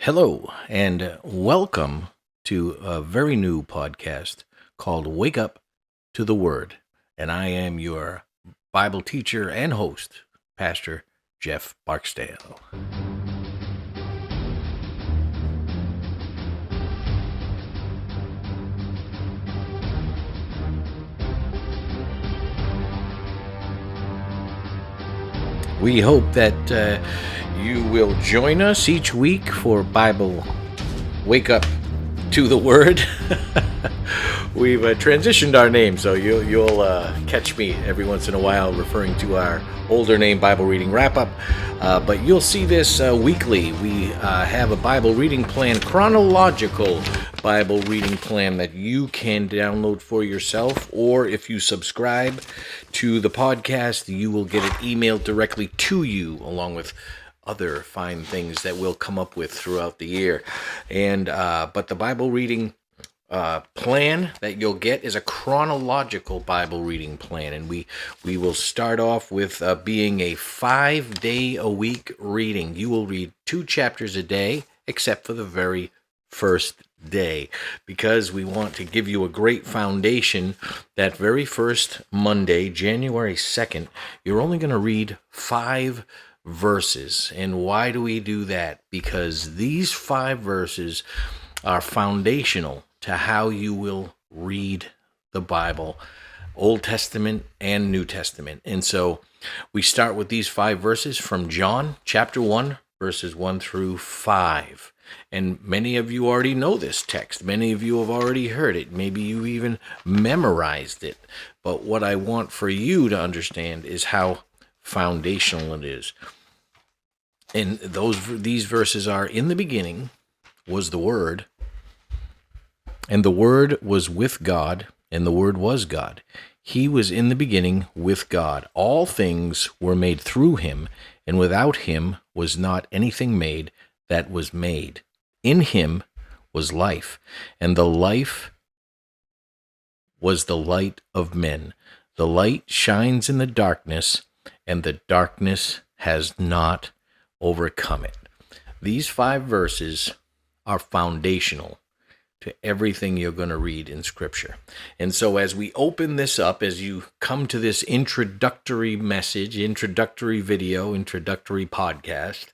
Hello, and welcome to a very new podcast called Wake Up to the Word. And I am your Bible teacher and host, Pastor Jeff Barksdale. We hope that you will join us each week for Bible Wake Up to the Word. We've transitioned our name, so you'll catch me every once in a while referring to our older name, Bible Reading Wrap-Up. But you'll see this weekly. We have a Bible reading plan, chronological Bible reading plan that you can download for yourself, or if you subscribe to the podcast, you will get it emailed directly to you, along with other fine things that we'll come up with throughout the year. And but the Bible reading plan that you'll get is a chronological Bible reading plan, and we will start off with being a 5-day-a-week reading. You will read 2 chapters a day, except for the very first day, because we want to give you a great foundation. That very first Monday, January 2nd, you're only going to read 5 verses. And why do we do that? Because these 5 verses are foundational to how you will read the Bible, Old Testament and New Testament. And so we start with these 5 verses from John chapter 1, verses 1 through 5. And many of you already know this text. Many of you have already heard it. Maybe you even memorized it. But what I want for you to understand is how foundational it is. And these verses are, in the beginning was the Word, and the Word was with God, and the Word was God. He was in the beginning with God. All things were made through him, and without him was not anything made that was made. In him was life, and the life was the light of men. The light shines in the darkness, and the darkness has not overcome it. These 5 verses are foundational to everything you're going to read in Scripture. And so as we open this up, as you come to this introductory message, introductory video, introductory podcast,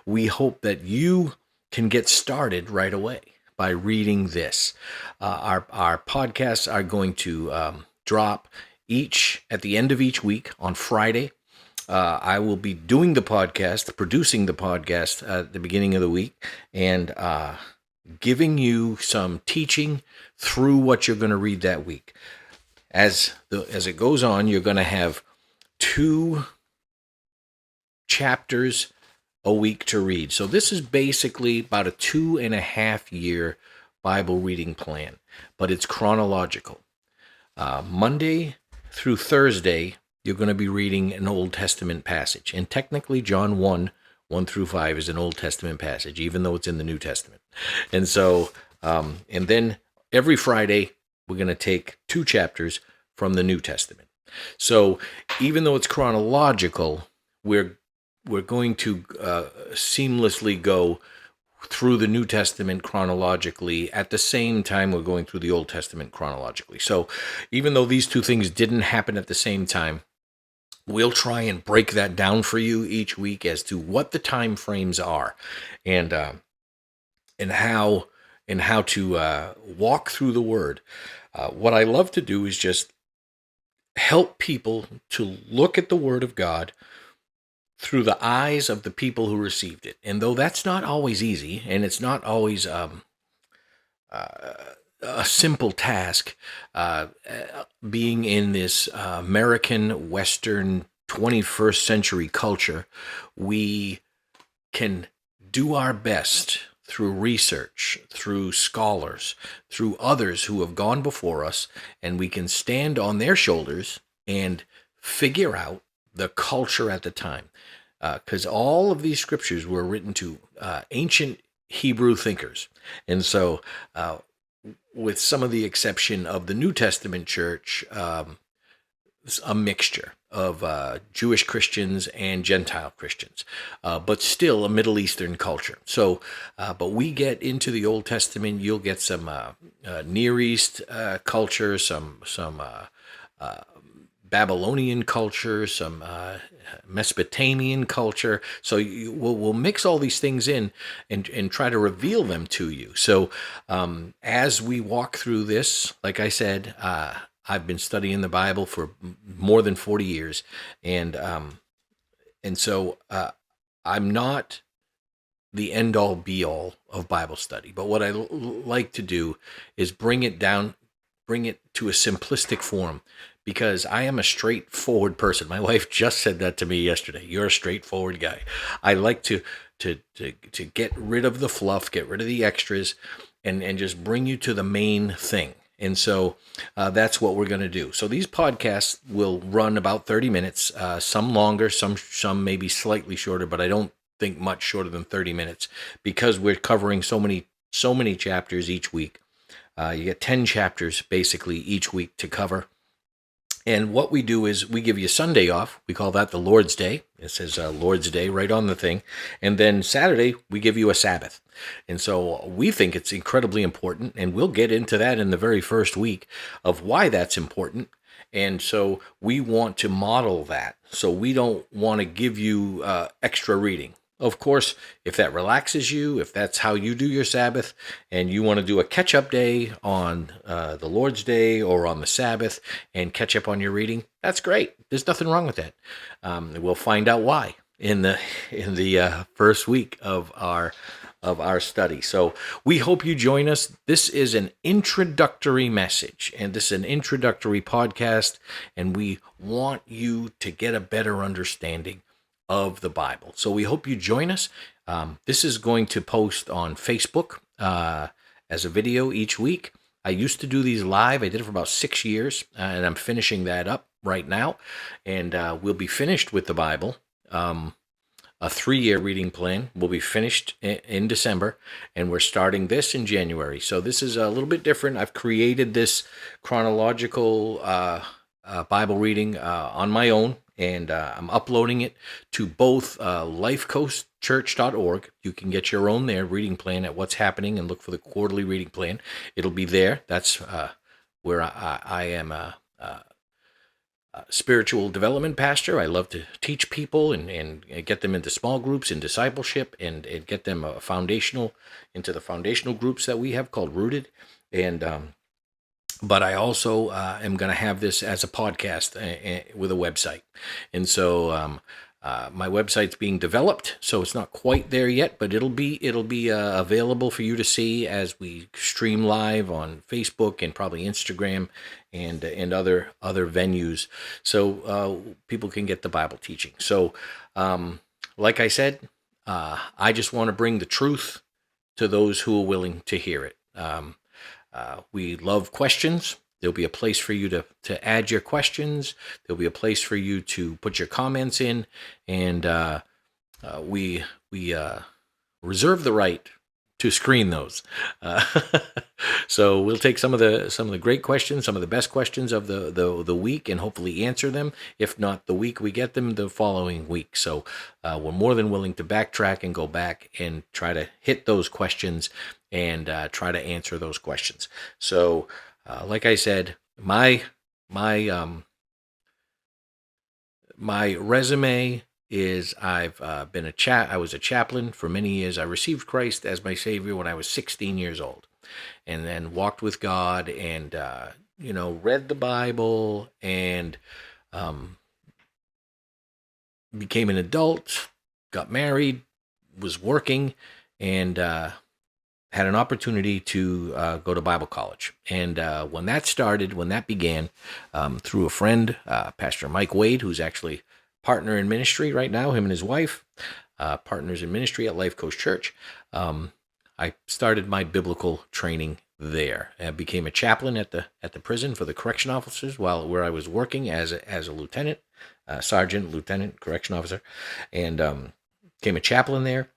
we hope that you can get started right away by reading this. Our podcasts are going to drop each at the end of each week on Friday. I will be doing the podcast, producing the podcast at the beginning of the week, and giving you some teaching through what you're going to read that week. As it goes on, you're going to have 2 chapters a week to read. So this is basically about a 2.5-year Bible reading plan, but it's chronological. Monday through Thursday, you're going to be reading an Old Testament passage. And technically, John 1 through 5 is an Old Testament passage, even though it's in the New Testament. And so, and then every Friday, we're going to take 2 chapters from the New Testament. So even though it's chronological, we're going to seamlessly go through the New Testament chronologically at the same time we're going through the Old Testament chronologically. So even though these 2 things didn't happen at the same time, we'll try and break that down for you each week as to what the time frames are, and how to walk through the Word. What I love to do is just help people to look at the Word of God through the eyes of the people who received it. And though that's not always easy, and it's not always a simple task, being in this American Western 21st century culture, we can do our best through research, through scholars, through others who have gone before us, and we can stand on their shoulders and figure out the culture at the time. Because all of these scriptures were written to ancient Hebrew thinkers. And so, with some of the exception of the New Testament church, a mixture of Jewish Christians and Gentile Christians, but still a Middle Eastern culture. So, but we get into the Old Testament. You'll get some Near East culture, some Babylonian culture, some Mesopotamian culture. So we'll mix all these things in and try to reveal them to you. So as we walk through this, like I said, I've been studying the Bible for more than 40 years, and so I'm not the end-all be-all of Bible study. But what I like to do is bring it to a simplistic form, because I am a straightforward person. My wife just said that to me yesterday. You're a straightforward guy. I like to get rid of the fluff, get rid of the extras, and just bring you to the main thing. And so that's what we're going to do. So these podcasts will run about 30 minutes, some longer, some maybe slightly shorter, but I don't think much shorter than 30 minutes, because we're covering so many chapters each week. You get 10 chapters basically each week to cover. And what we do is we give you Sunday off. We call that the Lord's Day. It says Lord's Day right on the thing. And then Saturday, we give you a Sabbath. And so we think it's incredibly important, and we'll get into that in the very first week of why that's important. And so we want to model that. So we don't want to give you extra reading. Of course, if that relaxes you, if that's how you do your Sabbath, and you want to do a catch-up day on the Lord's Day or on the Sabbath and catch up on your reading, that's great. There's nothing wrong with that. We'll find out why in the first week of our study. So we hope you join us. This is an introductory message, and this is an introductory podcast, and we want you to get a better understanding of the Bible. So we hope you join us. This is going to post on Facebook as a video each week. I used to do these live. I did it for about 6 years, and I'm finishing that up right now. And we'll be finished with the Bible. A 3-year reading plan will be finished in December, and we're starting this in January. So this is a little bit different. I've created this chronological Bible reading on my own, and I'm uploading it to both lifecoastchurch.org. You can get your own there, reading plan at what's happening, and look for the quarterly reading plan. It'll be there. That's where I am a spiritual development pastor. I love to teach people and get them into small groups and discipleship, and get them into the foundational groups that we have called Rooted. And but I also am going to have this as a podcast with a website. And so my website's being developed, so it's not quite there yet, but it'll be available for you to see as we stream live on Facebook and probably Instagram and other venues, so people can get the Bible teaching. So like I said, I just want to bring the truth to those who are willing to hear it. We love questions. There'll be a place for you to add your questions. There'll be a place for you to put your comments in, and we reserve the right to screen those. So we'll take some of the great questions, some of the best questions of the week, and hopefully answer them. If not the week we get them, the following week. So we're more than willing to backtrack and go back and try to hit those questions and try to answer those questions. So like I said, my resume is I was a chaplain for many years. I received Christ as my Savior when I was 16 years old, and then walked with God and read the Bible and became an adult, got married, was working, and had an opportunity to go to Bible college. And when that began, through a friend, Pastor Mike Wade, who's actually partner in ministry right now, him and his wife, partners in ministry at Life Coast Church, I started my biblical training there. I became a chaplain at the prison for the correction officers where I was working as a lieutenant, sergeant, lieutenant, correction officer, and became a chaplain there,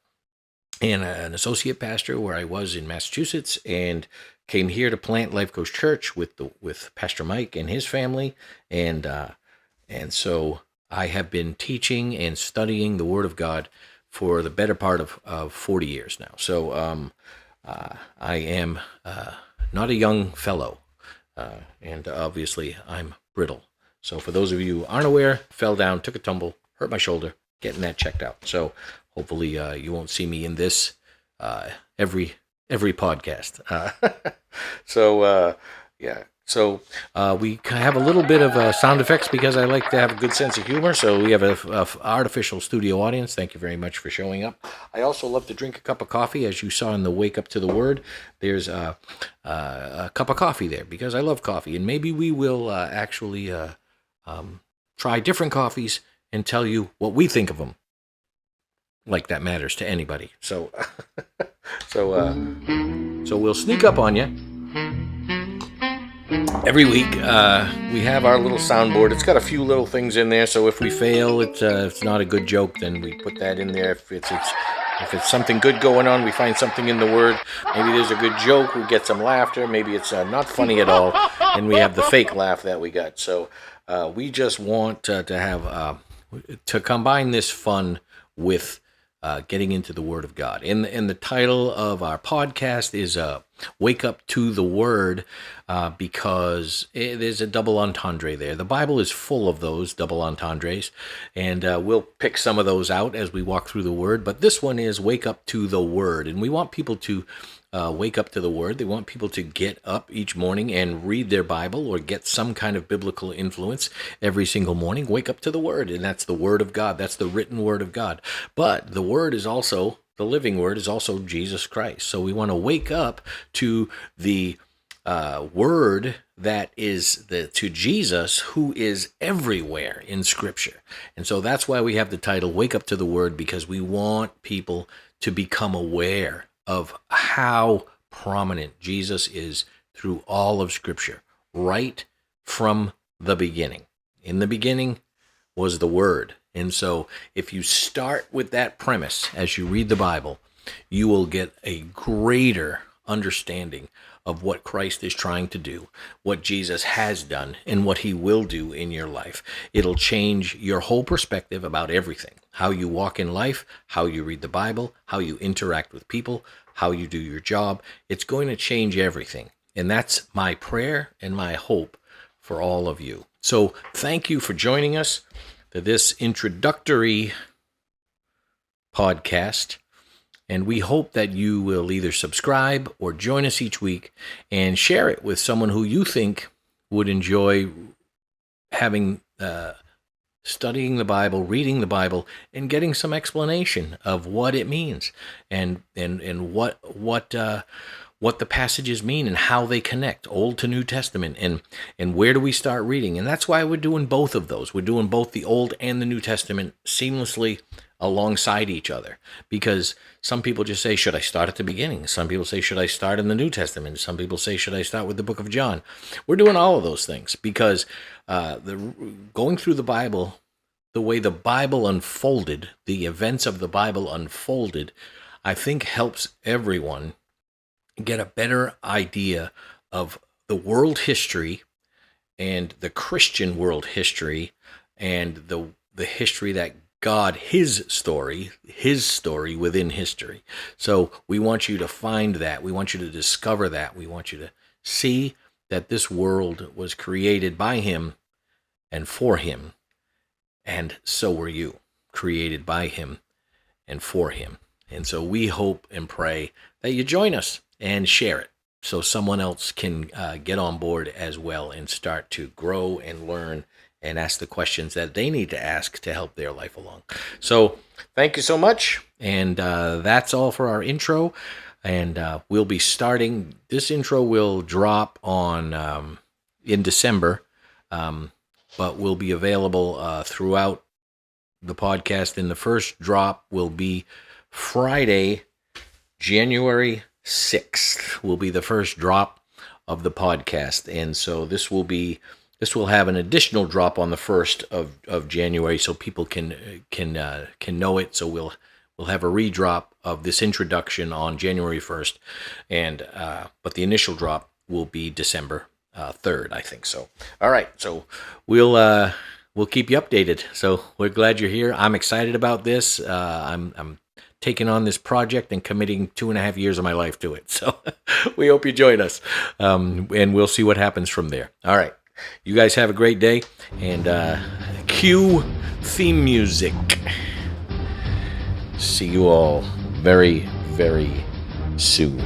and an associate pastor where I was in Massachusetts, and came here to plant Life Coast Church with Pastor Mike and his family, and And so I have been teaching and studying the Word of God for the better part of 40 years now. So I am not a young fellow, and obviously I'm brittle. So for those of you who aren't aware, fell down, took a tumble, hurt my shoulder, getting that checked out. So hopefully you won't see me in this every podcast. Yeah. So we have a little bit of sound effects because I like to have a good sense of humor. So we have a artificial studio audience. Thank you very much for showing up. I also love to drink a cup of coffee, as you saw in the Wake Up to the Word. There's a cup of coffee there because I love coffee, and maybe we will actually try different coffees and tell you what we think of them. Like that matters to anybody. So, so we'll sneak up on you. Every week, we have our little soundboard. It's got a few little things in there, so if we fail, it's not a good joke, then we put that in there. If it's something good going on, we find something in the Word. Maybe there's a good joke, we get some laughter. Maybe it's not funny at all, and we have the fake laugh that we got. So we just want to have to combine this fun with getting into the Word of God. And the title of our podcast is Wake Up to the Word, because there's a double entendre there. The Bible is full of those double entendres, and we'll pick some of those out as we walk through the Word. But this one is Wake Up to the Word, and we want people to wake up to the Word. They want people to get up each morning and read their Bible or get some kind of biblical influence every single morning. Wake up to the Word, and that's the Word of God. That's the written Word of God. But the Word is also, the living Word is also Jesus Christ. So we want to wake up to the Word that is to Jesus, who is everywhere in Scripture. And so that's why we have the title, Wake Up to the Word, because we want people to become aware of how prominent Jesus is through all of Scripture, right from the beginning. In the beginning was the Word. And so if you start with that premise as you read the Bible, you will get a greater understanding of what Christ is trying to do, what Jesus has done, and what he will do in your life. It'll change your whole perspective about everything. How you walk in life, how you read the Bible, how you interact with people, how you do your job. It's going to change everything. And that's my prayer and my hope for all of you. So thank you for joining us to this introductory podcast. And we hope that you will either subscribe or join us each week and share it with someone who you think would enjoy having studying the Bible, reading the Bible, and getting some explanation of what it means and what the passages mean and how they connect, Old to New Testament, and where do we start reading. And that's why we're doing both of those. We're doing both the Old and the New Testament seamlessly alongside each other, because some people just say, should I start at the beginning? Some people say, should I start in the New Testament? Some people say, should I start with the book of John? We're doing all of those things because going through the Bible, the way the Bible unfolded, the events of the Bible unfolded, I think helps everyone get a better idea of the world history and the Christian world history and the history that God, his story within history. So we want you to find that. We want you to discover that. We want you to see that this world was created by him and for him. And so were you, created by him and for him. And so we hope and pray that you join us and share it so someone else can get on board as well and start to grow and learn and ask the questions that they need to ask to help their life along. So thank you so much. And that's all for our intro. And we'll be starting, this intro will drop on in December, but will be available throughout the podcast. And the first drop will be Friday, January 6th will be the first drop of the podcast. And so this will have an additional drop on the 1st of January, so people can know it. So we'll have a redrop of this introduction on January 1st, and but the initial drop will be December 3rd, I think so. All right, so we'll we'll keep you updated. So we're glad you're here. I'm excited about this. I'm taking on this project and committing 2.5 years of my life to it. So we hope you join us, and we'll see what happens from there. All right. You guys have a great day, and cue theme music. See you all very, very soon.